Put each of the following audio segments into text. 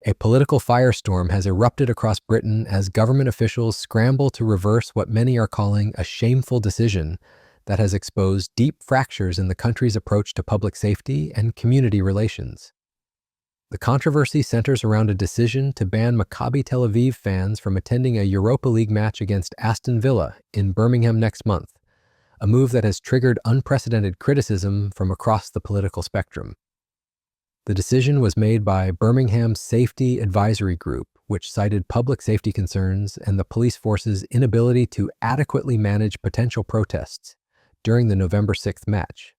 A political firestorm has erupted across Britain as government officials scramble to reverse what many are calling a shameful decision that has exposed deep fractures in the country's approach to public safety and community relations. The controversy centers around a decision to ban Maccabi Tel Aviv fans from attending a Europa League match against Aston Villa in Birmingham next month, a move that has triggered unprecedented criticism from across the political spectrum. The decision was made by Birmingham's Safety Advisory Group, which cited public safety concerns and the police force's inability to adequately manage potential protests during the November 6th match.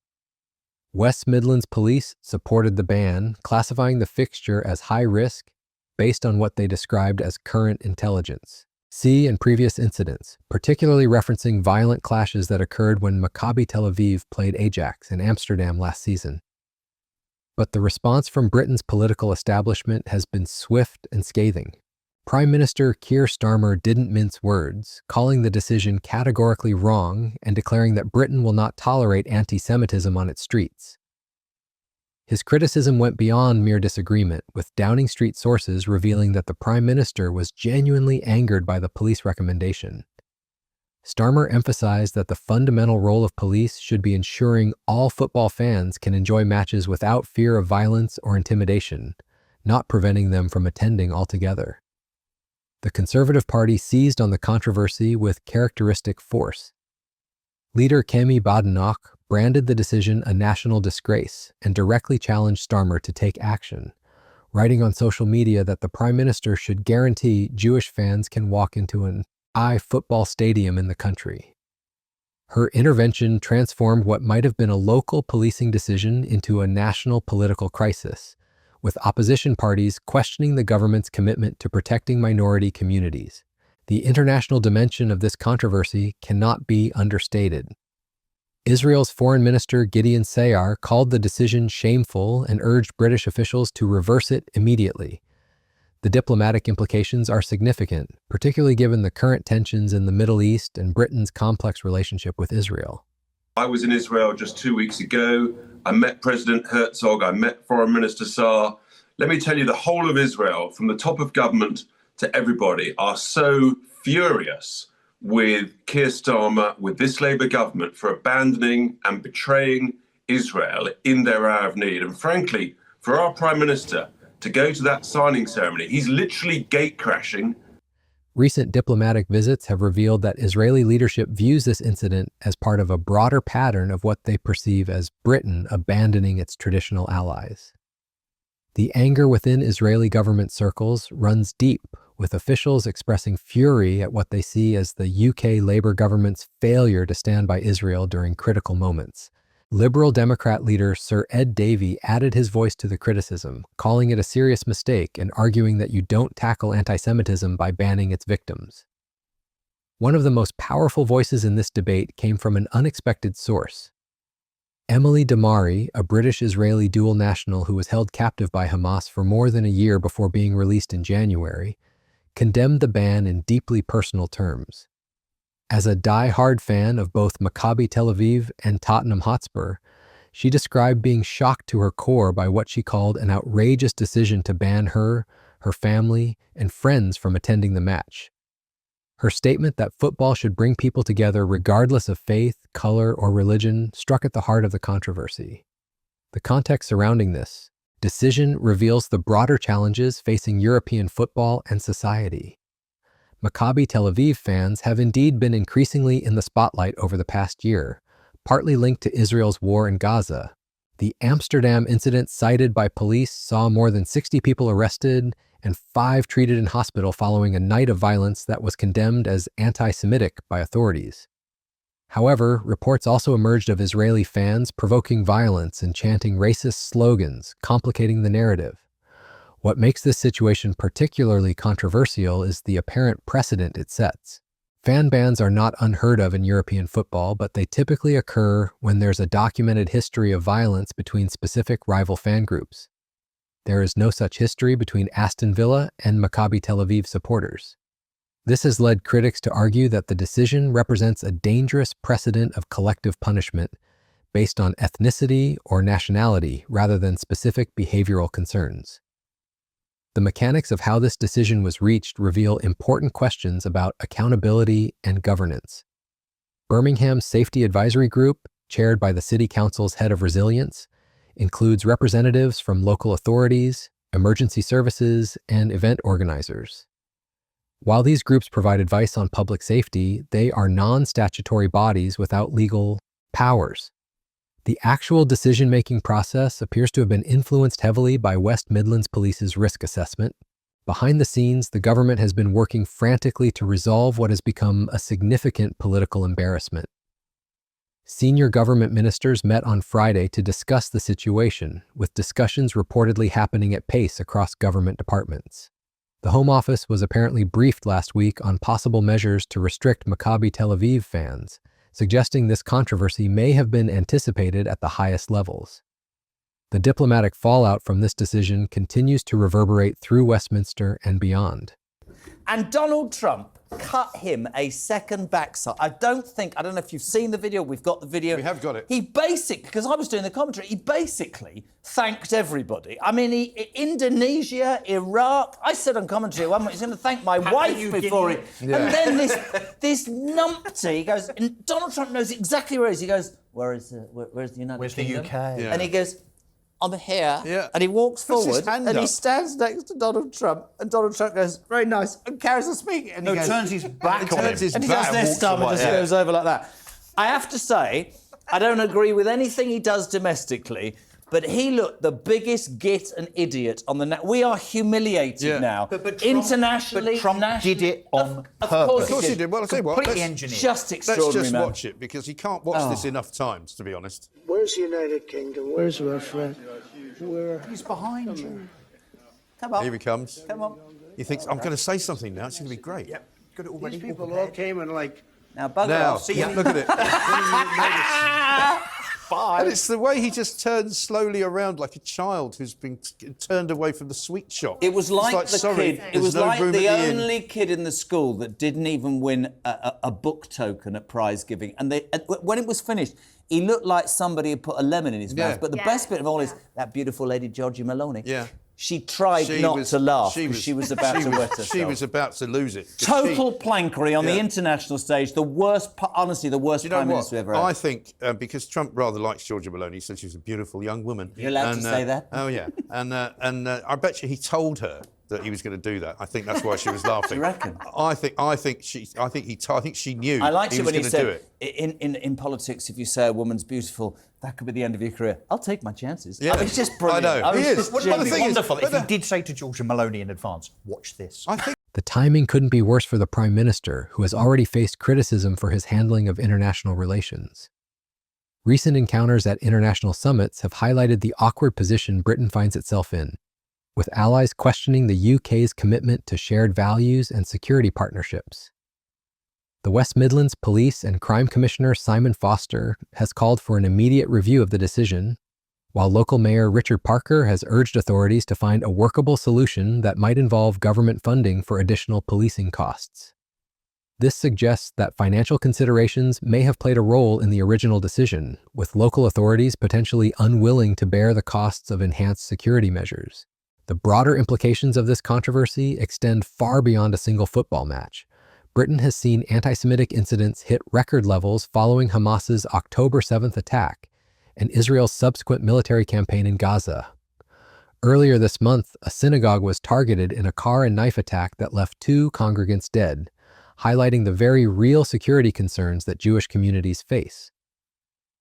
West Midlands Police supported the ban, classifying the fixture as high risk based on what they described as current intelligence. See in previous incidents, particularly referencing violent clashes that occurred when Maccabi Tel Aviv played Ajax in Amsterdam last season. But the response from Britain's political establishment has been swift and scathing. Prime Minister Keir Starmer didn't mince words, calling the decision categorically wrong and declaring that Britain will not tolerate anti-Semitism on its streets. His criticism went beyond mere disagreement, with Downing Street sources revealing that the Prime Minister was genuinely angered by the police recommendation. Starmer emphasized that the fundamental role of police should be ensuring all football fans can enjoy matches without fear of violence or intimidation, not preventing them from attending altogether. The Conservative Party seized on the controversy with characteristic force. Leader Kemi Badenoch branded the decision a national disgrace and directly challenged Starmer to take action, writing on social media that the Prime Minister should guarantee Jewish fans can walk into an football stadium in the country. Her intervention transformed what might have been a local policing decision into a national political crisis, with opposition parties questioning the government's commitment to protecting minority communities. The international dimension of this controversy cannot be understated. Israel's Foreign Minister Gideon Saar called the decision shameful and urged British officials to reverse it immediately. The diplomatic implications are significant, particularly given the current tensions in the Middle East and Britain's complex relationship with Israel. I was in Israel just 2 weeks ago. I met President Herzog, I met Foreign Minister Saar. Let me tell you, the whole of Israel, from the top of government to everybody, are so furious with Keir Starmer, with this Labour government, for abandoning and betraying Israel in their hour of need. And frankly, for our Prime Minister to go to that signing ceremony, he's literally gate crashing. Recent diplomatic visits have revealed that Israeli leadership views this incident as part of a broader pattern of what they perceive as Britain abandoning its traditional allies. The anger within Israeli government circles runs deep, with officials expressing fury at what they see as the UK Labour government's failure to stand by Israel during critical moments. Liberal Democrat leader Sir Ed Davey added his voice to the criticism, calling it a serious mistake and arguing that you don't tackle anti-Semitism by banning its victims. One of the most powerful voices in this debate came from an unexpected source. Emily Damari, a British-Israeli dual national who was held captive by Hamas for more than a year before being released in January, condemned the ban in deeply personal terms. As a die-hard fan of both Maccabi Tel Aviv and Tottenham Hotspur, she described being shocked to her core by what she called an outrageous decision to ban her, her family, and friends from attending the match. Her statement that football should bring people together regardless of faith, color, or religion struck at the heart of the controversy. The context surrounding this decision reveals the broader challenges facing European football and society. Maccabi Tel Aviv fans have indeed been increasingly in the spotlight over the past year, partly linked to Israel's war in Gaza. The Amsterdam incident cited by police saw more than 60 people arrested and 5 treated in hospital following a night of violence that was condemned as anti-Semitic by authorities. However, reports also emerged of Israeli fans provoking violence and chanting racist slogans, complicating the narrative. What makes this situation particularly controversial is the apparent precedent it sets. Fan bans are not unheard of in European football, but they typically occur when there's a documented history of violence between specific rival fan groups. There is no such history between Aston Villa and Maccabi Tel Aviv supporters. This has led critics to argue that the decision represents a dangerous precedent of collective punishment based on ethnicity or nationality rather than specific behavioral concerns. The mechanics of how this decision was reached reveal important questions about accountability and governance. Birmingham's Safety Advisory Group, chaired by the City Council's head of resilience, includes representatives from local authorities, emergency services, and event organizers. While these groups provide advice on public safety, they are non-statutory bodies without legal powers. The actual decision-making process appears to have been influenced heavily by West Midlands Police's risk assessment. Behind the scenes, the government has been working frantically to resolve what has become a significant political embarrassment. Senior government ministers met on Friday to discuss the situation, with discussions reportedly happening at pace across government departments. The Home Office was apparently briefed last week on possible measures to restrict Maccabi Tel Aviv fans, suggesting this controversy may have been anticipated at the highest levels. The diplomatic fallout from this decision continues to reverberate through Westminster and beyond. And Donald Trump cut him a second backside. I don't know if you've seen the video, we've got the video. We have got it. He basically, because I was doing the commentary, he basically thanked everybody. I mean, Indonesia, Iraq, I said on commentary, he's going to thank my wife before he... Yeah. And then this numpty, he goes, and Donald Trump knows exactly where he is. He goes, where's the United Kingdom? Where's the UK? Yeah. And he goes, I'm here, yeah. And he walks forward, and he up. stands next to Donald Trump, and Donald Trump goes, very nice, and carries on speaking. And he goes, turns his back on him. And he does this time and just goes over like that. I have to say, I don't agree with anything he does domestically, but he looked the biggest git and idiot on the net. We are humiliated now. But Trump, internationally, but Trump did it on purpose. Of course he did. Well, I'll tell you what, completely engineered. Just extraordinary, let's just man. watch it, because you can't watch this enough times, to be honest. Where's the United Kingdom? Where's Russia? He's behind you. Come on. Here he comes. Come on. He thinks, I'm going to say something now. It's going to be great. Yep. Got it already. These people all came and Now, bugger off. See look at it. And it's the way he just turns slowly around like a child who's been turned away from the sweet shop. It was like sorry, it was no like room the at the only kid in the school that didn't even win a book token at prize giving. And when it was finished, he looked like somebody had put a lemon in his mouth. But the best bit of all is that beautiful lady, Georgie Maloney. Yeah. She tried not to laugh because she was about to wet herself. She was about to lose it. Total plankery on the international stage. The worst, honestly, the worst Prime Minister we've ever had. I think because Trump rather likes Georgia Maloney, he said she was a beautiful young woman. You're allowed to say that? Oh yeah, and I bet you he told her that he was going to do that. I think that's why she was laughing. Do you reckon? I think she knew. I liked he it was when he gonna said, do it. in politics, if you say a woman's beautiful, that could be the end of your career. I'll take my chances. Yeah. I mean, it's just brilliant. I know. He is. Well, the thing wonderful if he did say to Georgia Maloney in advance, watch this. I think The timing couldn't be worse for the Prime Minister, who has already faced criticism for his handling of international relations. Recent encounters at international summits have highlighted the awkward position Britain finds itself in, with allies questioning the UK's commitment to shared values and security partnerships. The West Midlands Police and Crime Commissioner Simon Foster has called for an immediate review of the decision, while local Mayor Richard Parker has urged authorities to find a workable solution that might involve government funding for additional policing costs. This suggests that financial considerations may have played a role in the original decision, with local authorities potentially unwilling to bear the costs of enhanced security measures. The broader implications of this controversy extend far beyond a single football match. Britain has seen anti-Semitic incidents hit record levels following Hamas's October 7th attack and Israel's subsequent military campaign in Gaza. Earlier this month, a synagogue was targeted in a car and knife attack that left 2 congregants dead, highlighting the very real security concerns that Jewish communities face.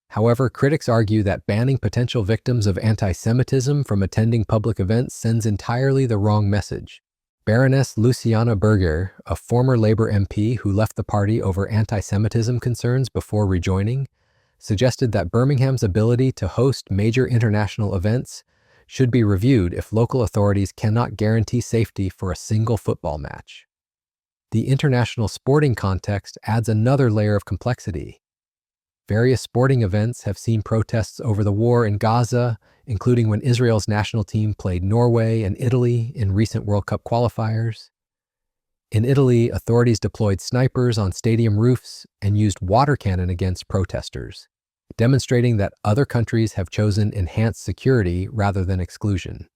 However, critics argue that banning potential victims of anti-Semitism from attending public events sends entirely the wrong message. Baroness Luciana Berger, a former Labour MP who left the party over anti-Semitism concerns before rejoining, suggested that Birmingham's ability to host major international events should be reviewed if local authorities cannot guarantee safety for a single football match. The international sporting context adds another layer of complexity. Various sporting events have seen protests over the war in Gaza, including when Israel's national team played Norway and Italy in recent World Cup qualifiers. In Italy, authorities deployed snipers on stadium roofs and used water cannon against protesters, demonstrating that other countries have chosen enhanced security rather than exclusion.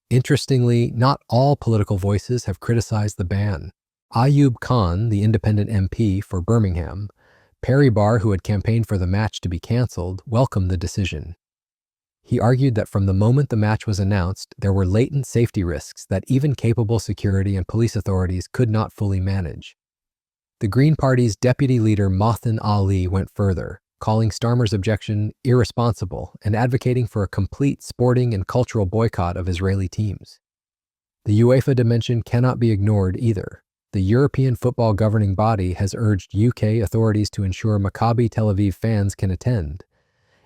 Interestingly, not all political voices have criticized the ban. Ayub Khan, the independent MP for Birmingham, Perry Barr, who had campaigned for the match to be cancelled, welcomed the decision. He argued that from the moment the match was announced, there were latent safety risks that even capable security and police authorities could not fully manage. The Green Party's deputy leader Mohsen Ali went further, calling Starmer's objection irresponsible and advocating for a complete sporting and cultural boycott of Israeli teams. The UEFA dimension cannot be ignored either. The European football governing body has urged UK authorities to ensure Maccabi Tel Aviv fans can attend,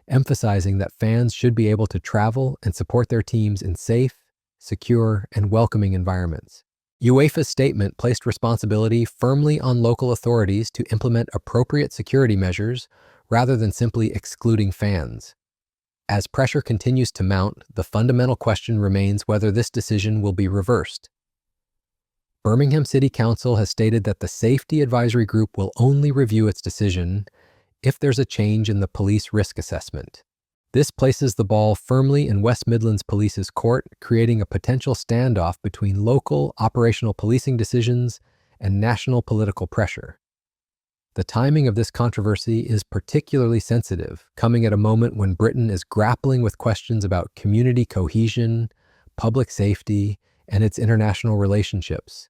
emphasizing that fans should be able to travel and support their teams in safe, secure, and welcoming environments. UEFA's statement placed responsibility firmly on local authorities to implement appropriate security measures rather than simply excluding fans. As pressure continues to mount, the fundamental question remains whether this decision will be reversed. Birmingham City Council has stated that the Safety Advisory Group will only review its decision if there's a change in the police risk assessment. This places the ball firmly in West Midlands Police's court, creating a potential standoff between local operational policing decisions and national political pressure. The timing of this controversy is particularly sensitive, coming at a moment when Britain is grappling with questions about community cohesion, public safety, and its international relationships.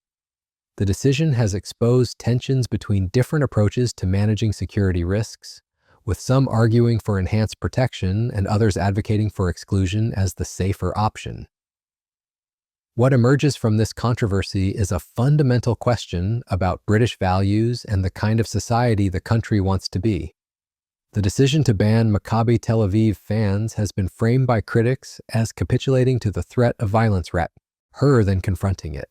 The decision has exposed tensions between different approaches to managing security risks, with some arguing for enhanced protection and others advocating for exclusion as the safer option. What emerges from this controversy is a fundamental question about British values and the kind of society the country wants to be. The decision to ban Maccabi Tel Aviv fans has been framed by critics as capitulating to the threat of violence rather than confronting it.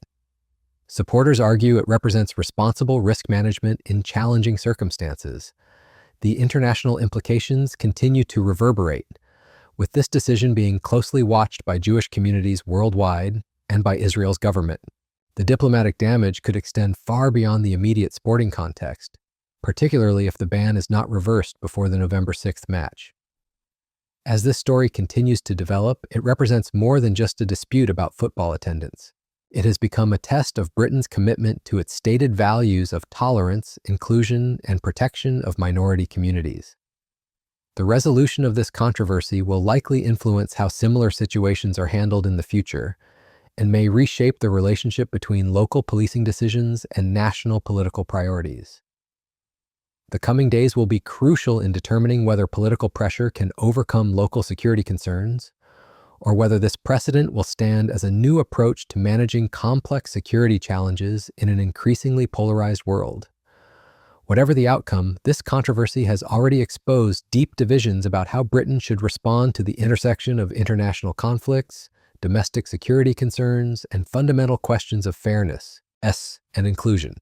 Supporters argue it represents responsible risk management in challenging circumstances. The international implications continue to reverberate, with this decision being closely watched by Jewish communities worldwide and by Israel's government. The diplomatic damage could extend far beyond the immediate sporting context, particularly if the ban is not reversed before the November 6th match. As this story continues to develop, it represents more than just a dispute about football attendance. It has become a test of Britain's commitment to its stated values of tolerance, inclusion, and protection of minority communities. The resolution of this controversy will likely influence how similar situations are handled in the future, and may reshape the relationship between local policing decisions and national political priorities. The coming days will be crucial in determining whether political pressure can overcome local security concerns, or whether this precedent will stand as a new approach to managing complex security challenges in an increasingly polarized world. Whatever the outcome, this controversy has already exposed deep divisions about how Britain should respond to the intersection of international conflicts, domestic security concerns, and fundamental questions of fairness, and inclusion.